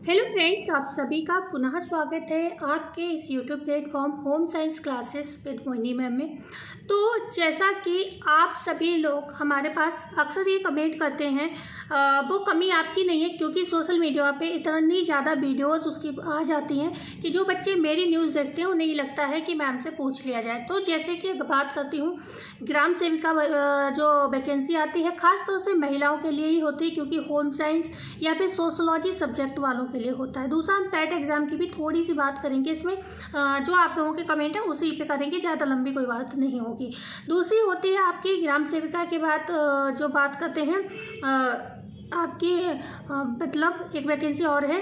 Hello friends, आप सभी का पुनः स्वागत है आपके इस YouTube platform home science classes with Mohini ma'am में। तो जैसा कि आप सभी लोग हमारे पास अक्सर ये कमेंट करते हैं, वो कमी आपकी नहीं है, क्योंकि सोशल मीडिया पे इतनी ज़्यादा वीडियोस उसकी आ जाती हैं कि जो बच्चे मेरी न्यूज़ देखते हैं उन्हें ये लगता है कि मैम से पूछ लिया जाए। तो जैसे कि बात करती हूँ, ग्राम सेविका जो वैकेंसी आती है ख़ास तौर से महिलाओं के लिए ही होती है, क्योंकि होम साइंस या फिर सोशोलॉजी सब्जेक्ट वालों के लिए होता है। दूसरा, हम पैट एग्ज़ाम की भी थोड़ी सी बात करेंगे इसमें, जो आप लोगों के कमेंट है उसी पे करेंगे, ज़्यादा लंबी कोई बात नहीं होगी। दूसरी होती है आपकी ग्राम सेविका के बाद जो बात करते हैं आपकी मतलब एक वैकेंसी और है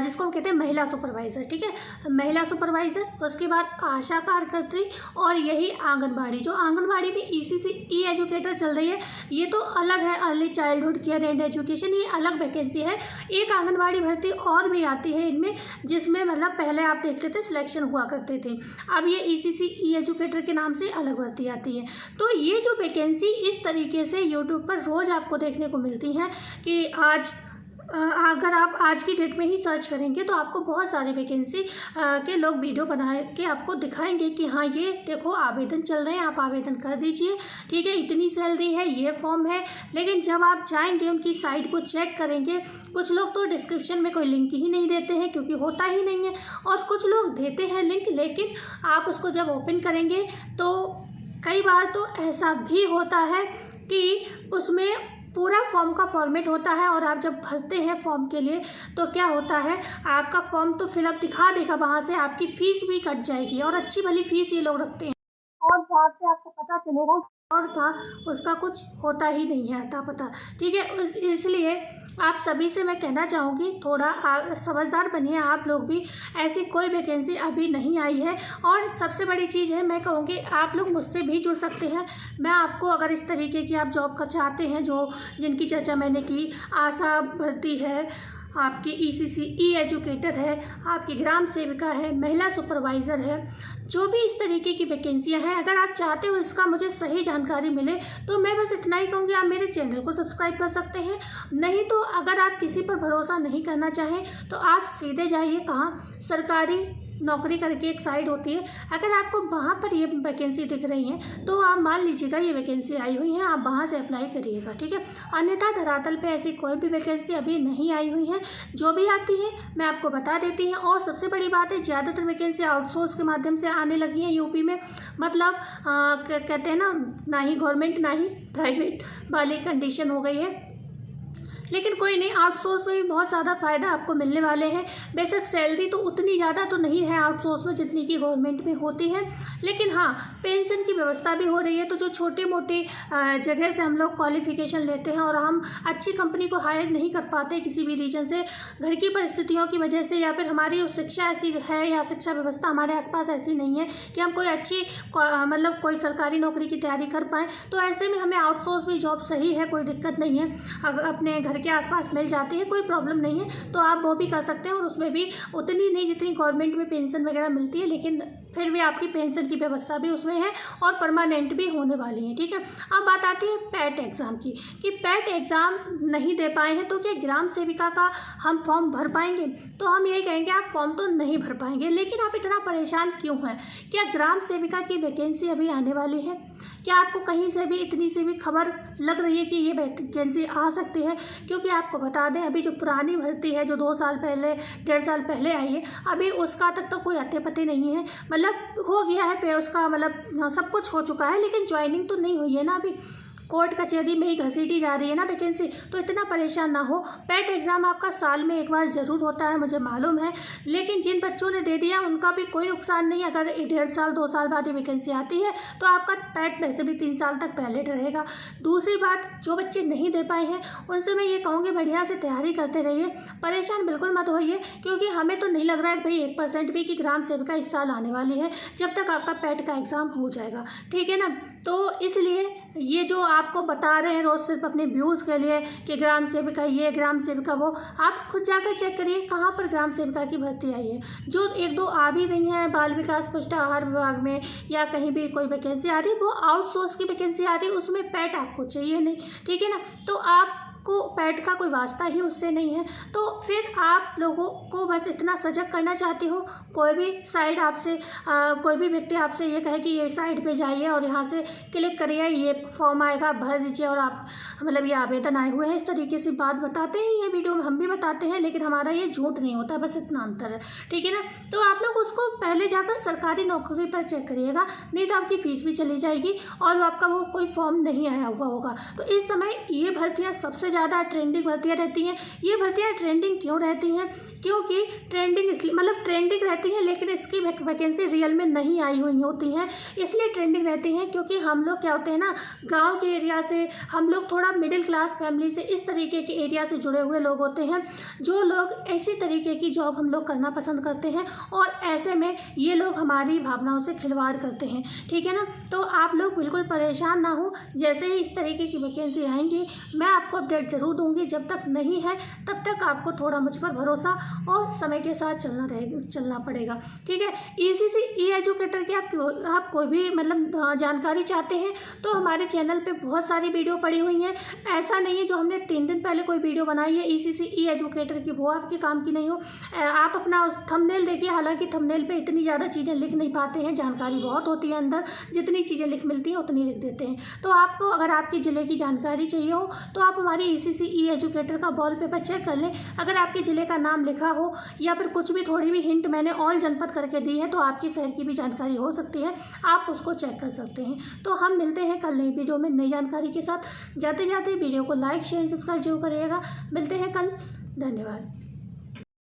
जिसको हम कहते हैं महिला सुपरवाइज़र। ठीक है, महिला सुपरवाइज़र, उसके बाद आशा कार्यकर्त्री और यही आंगनबाड़ी। जो आंगनबाड़ी में ECC ई एजुकेटर चल रही है, ये तो अलग है, early childhood care and education, ये अलग वैकेंसी है। एक आंगनबाड़ी भर्ती और भी आती है इनमें, जिसमें मतलब पहले आप देखते थे सिलेक्शन हुआ करते थे, अब ये ECC ई एजुकेटर के नाम से अलग भर्ती आती है। तो ये जो वैकेंसी इस तरीके से यूट्यूब पर रोज़ आपको देखने को मिलती हैं कि अगर आप आज की डेट में ही सर्च करेंगे तो आपको बहुत सारे वैकेंसी के लोग वीडियो बना के आपको दिखाएंगे कि हाँ ये देखो आवेदन चल रहे हैं, आप आवेदन कर दीजिए, ठीक है, इतनी सैलरी है, ये फॉर्म है। लेकिन जब आप जाएंगे उनकी साइट को चेक करेंगे, कुछ लोग तो डिस्क्रिप्शन में कोई लिंक ही नहीं देते हैं क्योंकि होता ही नहीं है, और कुछ लोग देते हैं लिंक, लेकिन आप उसको जब ओपन करेंगे तो कई बार तो ऐसा भी होता है कि उसमें पूरा फॉर्म का फॉर्मेट होता है, और आप जब भरते हैं फॉर्म के लिए तो क्या होता है, आपका फॉर्म तो फिलअप दिखा देगा, वहाँ से आपकी फ़ीस भी कट जाएगी, और अच्छी भली फ़ीस ये लोग रखते हैं, और बाद में आपको पता चलेगा और था उसका कुछ होता ही नहीं है अता पता। ठीक है, इसलिए आप सभी से मैं कहना चाहूँगी थोड़ा समझदार बनिए आप लोग भी, ऐसी कोई वैकेंसी अभी नहीं आई है। और सबसे बड़ी चीज़ है, मैं कहूँगी आप लोग मुझसे भी जुड़ सकते हैं। मैं आपको अगर इस तरीके की आप जॉब का चाहते हैं, जो जिनकी चर्चा मैंने की, आशा भर्ती है, आपकी ECC ई एजुकेटर है, आपकी ग्राम सेविका है, महिला सुपरवाइज़र है, जो भी इस तरीके की वैकेंसियां हैं, अगर आप चाहते हो इसका मुझे सही जानकारी मिले तो मैं बस इतना ही कहूँगी, आप मेरे चैनल को सब्सक्राइब कर सकते हैं। नहीं तो अगर आप किसी पर भरोसा नहीं करना चाहें तो आप सीधे जाइए कहाँ, सरकारी नौकरी करके एक साइट होती है, अगर आपको वहाँ पर ये वैकेंसी दिख रही है तो आप मान लीजिएगा ये वैकेंसी आई हुई है, आप वहाँ से अप्लाई करिएगा। ठीक है, अन्यथा धरातल पे ऐसी कोई भी वैकेंसी अभी नहीं आई हुई है। जो भी आती है मैं आपको बता देती हैं। और सबसे बड़ी बात है, ज़्यादातर वैकेंसी आउटसोर्स के माध्यम से आने लगी है यूपी में, मतलब कहते हैं ना ही गवर्नमेंट ना ही प्राइवेट वाली कंडीशन हो गई है। लेकिन कोई नहीं, आउटसोर्स में भी बहुत ज़्यादा फ़ायदा आपको मिलने वाले हैं। बेशक सैलरी तो उतनी ज़्यादा तो नहीं है आउटसोर्स में जितनी कि गवर्नमेंट में होती है, लेकिन हाँ पेंशन की व्यवस्था भी हो रही है। तो जो छोटे मोटे जगह से हम लोग क्वालिफ़िकेशन लेते हैं और हम अच्छी कंपनी को हायर नहीं कर पाते किसी भी रीजन से, घर की परिस्थितियों की वजह से, या फिर हमारी शिक्षा ऐसी है या शिक्षा व्यवस्था हमारे आसपास ऐसी नहीं है कि हम कोई अच्छी मतलब कोई सरकारी नौकरी की तैयारी कर पाएँ, तो ऐसे में हमें आउटसोर्स भी जॉब सही है, कोई दिक्कत नहीं है। अगर अपने घर के आसपास मिल जाती है, कोई प्रॉब्लम नहीं है, तो आप वो भी कर सकते हैं। और उसमें भी उतनी नहीं जितनी गवर्नमेंट में पेंशन वगैरह मिलती है, लेकिन फिर भी आपकी पेंशन की व्यवस्था भी उसमें है और परमानेंट भी होने वाली है। ठीक है, अब बात आती है पैट एग्ज़ाम की, कि पैट एग्ज़ाम नहीं दे पाए हैं तो क्या ग्राम सेविका का हम फॉर्म भर पाएंगे? तो हम यही कहेंगे आप फॉर्म तो नहीं भर पाएंगे, लेकिन आप इतना परेशान क्यों हैं? क्या ग्राम सेविका की वैकेंसी अभी आने वाली है? क्या आपको कहीं से भी इतनी सी भी खबर लग रही है कि ये वैकेंसी आ सकती है? क्योंकि आपको बता दें, अभी जो पुरानी भर्ती है जो 2 साल पहले 1.5 साल पहले आई है, अभी उसका तक तो कोई अते पते नहीं है। मतलब हो गया है पे उसका, मतलब सब कुछ हो चुका है, लेकिन ज्वाइनिंग तो नहीं हुई है ना, अभी कोर्ट कचहरी में ही घसीटी जा रही है ना वैकेंसी। तो इतना परेशान ना हो। पैट एग्ज़ाम आपका साल में एक बार ज़रूर होता है, मुझे मालूम है, लेकिन जिन बच्चों ने दे दिया उनका भी कोई नुकसान नहीं। अगर 1.5 साल 2 साल बाद ये वैकेंसी आती है तो आपका पैट वैसे भी 3 साल तक वैलिड रहेगा। दूसरी बात, जो बच्चे नहीं दे पाए हैं उनसे मैं ये कहूँगी बढ़िया से तैयारी करते रहिए, परेशान बिल्कुल मत होइए, क्योंकि हमें तो नहीं लग रहा है भाई 1% भी कि ग्राम सेविका इस साल आने वाली है, जब तक आपका पैट का एग्ज़ाम हो जाएगा। ठीक है ना, तो इसलिए ये जो आपको बता रहे हैं रोज़ सिर्फ अपने व्यूज़ के लिए कि ग्राम सेविका ये, ग्राम सेविका वो, आप खुद जाकर चेक करिए कहाँ पर ग्राम सेविका की भर्ती आई है। जो 1-2 आ भी रही हैं बाल विकास पुष्टाहार विभाग में या कहीं भी कोई वैकेंसी आ रही है, वो आउटसोर्स की वैकेंसी आ रही है, उसमें पैट आपको चाहिए नहीं। ठीक है ना, तो आप को पेट का कोई वास्ता ही उससे नहीं है। तो फिर आप लोगों को बस इतना सजग करना चाहती हूँ, कोई भी साइट आपसे कोई भी व्यक्ति आपसे ये कहे कि ये साइट पे जाइए और यहाँ से क्लिक करिए, ये फॉर्म आएगा, भर दीजिए और आप मतलब ये आवेदन आए हुए हैं, इस तरीके से बात बताते हैं ये वीडियो में हम भी बताते हैं, लेकिन हमारा ये झूठ नहीं होता, बस इतना अंतर है, ठीक है ना। तो आप लोग उसको पहले जाकर सरकारी नौकरी पर चेक करिएगा, नहीं तो आपकी फ़ीस भी चली जाएगी और आपका वो कोई फॉर्म नहीं आया हुआ होगा। तो इस समय ये भर्तियाँ सबसे ज़्यादा ट्रेंडिंग भर्तियाँ रहती हैं। ये भर्तियाँ ट्रेंडिंग क्यों रहती हैं? क्योंकि ट्रेंडिंग इसलिए मतलब ट्रेंडिंग रहती है, लेकिन इसकी वैकेंसी रियल में नहीं आई हुई होती हैं, इसलिए ट्रेंडिंग रहती हैं क्योंकि हम लोग क्या होते हैं ना, गांव के एरिया से, हम लोग थोड़ा मिडिल क्लास फैमिली से, इस तरीके के एरिया से जुड़े हुए लोग होते हैं, जो लोग ऐसी तरीके की जॉब हम लोग करना पसंद करते हैं और ऐसे में ये लोग हमारी भावनाओं से खिलवाड़ करते हैं, ठीक है ना। तो आप लोग बिल्कुल परेशान ना हो, जैसे ही इस तरीके की वैकेंसी आएंगी मैं आपको अपडेट ज़रूर दूंगी। जब तक नहीं है तब तक आपको थोड़ा मुझ पर भरोसा और समय के साथ चलना पड़ेगा, ठीक है। ECC ई-एजुकेटर की आप कोई भी मतलब जानकारी चाहते हैं तो हमारे चैनल पे बहुत सारी वीडियो पड़ी हुई हैं। ऐसा नहीं है जो हमने 3 दिन पहले कोई वीडियो बनाई है ECC ई-एजुकेटर की वो आपके काम की नहीं हो। आप अपना थंबनेल देखिए, हालांकि थंबनेल पे इतनी ज़्यादा चीज़ें लिख नहीं पाते हैं, जानकारी बहुत होती है अंदर, जितनी चीज़ें मिलती हैं उतनी लिख देते हैं। तो आपको अगर आपके ज़िले की जानकारी चाहिए हो तो आप हमारी ECC ई-एजुकेटर का वॉलपेपर चेक कर लें। अगर आपके ज़िले का नाम लिखा हो या फिर कुछ भी थोड़ी भी हिंट मैंने ऑल जनपद करके दी है तो आपके शहर की भी जानकारी हो सकती है, आप उसको चेक कर सकते हैं। तो हम मिलते हैं कल नई वीडियो में नई जानकारी के साथ। जाते जाते वीडियो को लाइक शेयर सब्सक्राइब जरूर करिएगा। मिलते हैं कल, धन्यवाद।